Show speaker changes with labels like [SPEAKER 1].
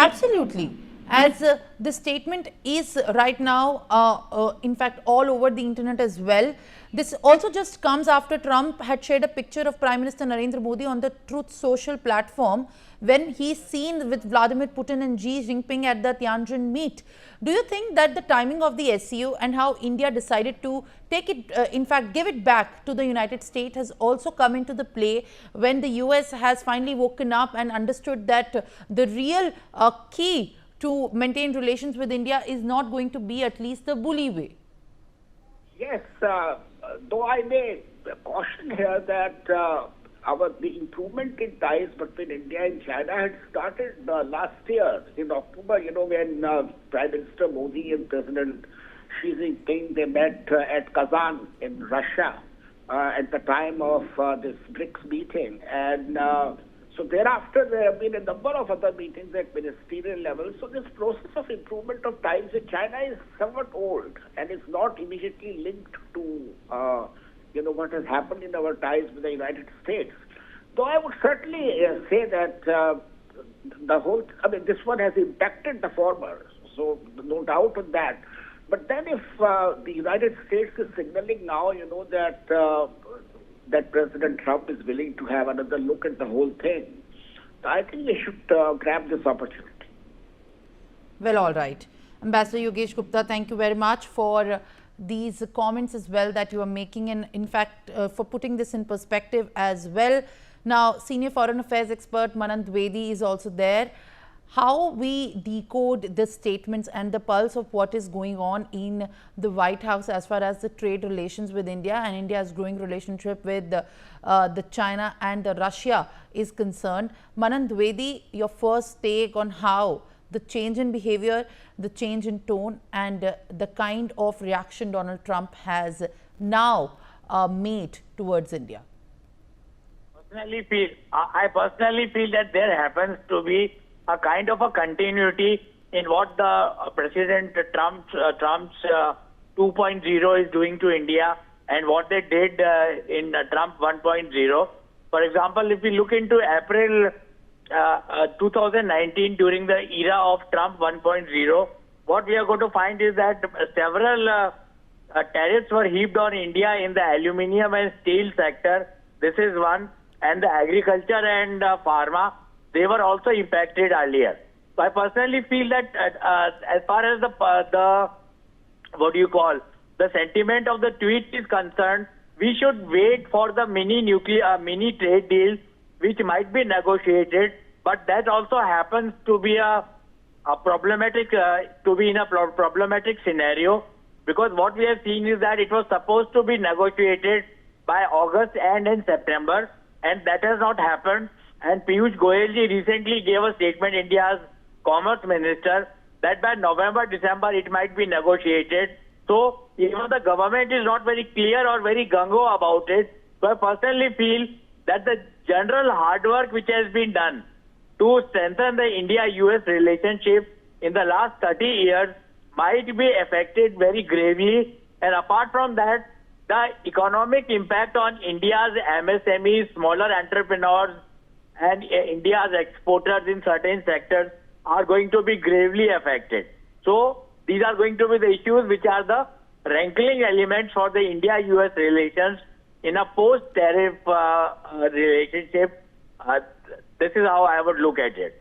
[SPEAKER 1] Absolutely. As the statement is right now, in fact, all over the internet as well. This also just comes after Trump had shared a picture of Prime Minister Narendra Modi on the Truth Social platform when he's seen with Vladimir Putin and Xi Jinping at the Tianjin meet. Do you think that the timing of the SCO and how India decided to take it, in fact, give it back to the United States has also come into the play when the US has finally woken up and understood that the real key to maintain relations with India is not going to be at least the bully way?
[SPEAKER 2] Yes, though I may caution here that the improvement in ties between India and China had started last year in October, when Prime Minister Modi and President Xi Jinping, they met at Kazan in Russia at the time of this BRICS meeting. And so thereafter, there have been a number of other meetings at ministerial level. So this process of improvement of ties with China is somewhat old and is not immediately linked to what has happened in our ties with the United States. Though I would certainly say that this one has impacted the former, so no doubt on that. But then if the United States is signaling now, that President Trump is willing to have another look at the whole thing, I think we should grab this opportunity.
[SPEAKER 1] Well, all right. Ambassador Yogesh Gupta, thank you very much for these comments as well that you are making, and in fact for putting this in perspective as well. Now, senior foreign affairs expert Manan Dwivedi is also there. How we decode the statements and the pulse of what is going on in the White House as far as the trade relations with India and India's growing relationship with the China and the Russia is concerned. Manan Dwivedi, your first take on how the change in behavior, the change in tone and the kind of reaction Donald Trump has now made towards India.
[SPEAKER 3] I personally feel that there happens to be a kind of a continuity in what the President Trump's 2.0 is doing to India and what they did in Trump 1.0. For example, if we look into April 2019 during the era of Trump 1.0, what we are going to find is that several tariffs were heaped on India in the aluminium and steel sector. This is one. And the agriculture and pharma, they were also impacted earlier. So I personally feel that as far as the sentiment of the tweet is concerned, we should wait for the mini trade deal which might be negotiated, but that also happens to be a problematic problematic scenario, because what we have seen is that it was supposed to be negotiated by August and in September, and that has not happened. And Piyush Goyal ji recently gave a statement, India's Commerce Minister, that by November, December it might be negotiated. So even the government is not very clear or very gung-ho about it. So I personally feel that the general hard work which has been done to strengthen the India-US relationship in the last 30 years might be affected very gravely. And apart from that, the economic impact on India's MSMEs, smaller entrepreneurs, and India's exporters in certain sectors are going to be gravely affected. So these are going to be the issues which are the rankling elements for the India-US relations in a post-tariff relationship. This is how I would look at it.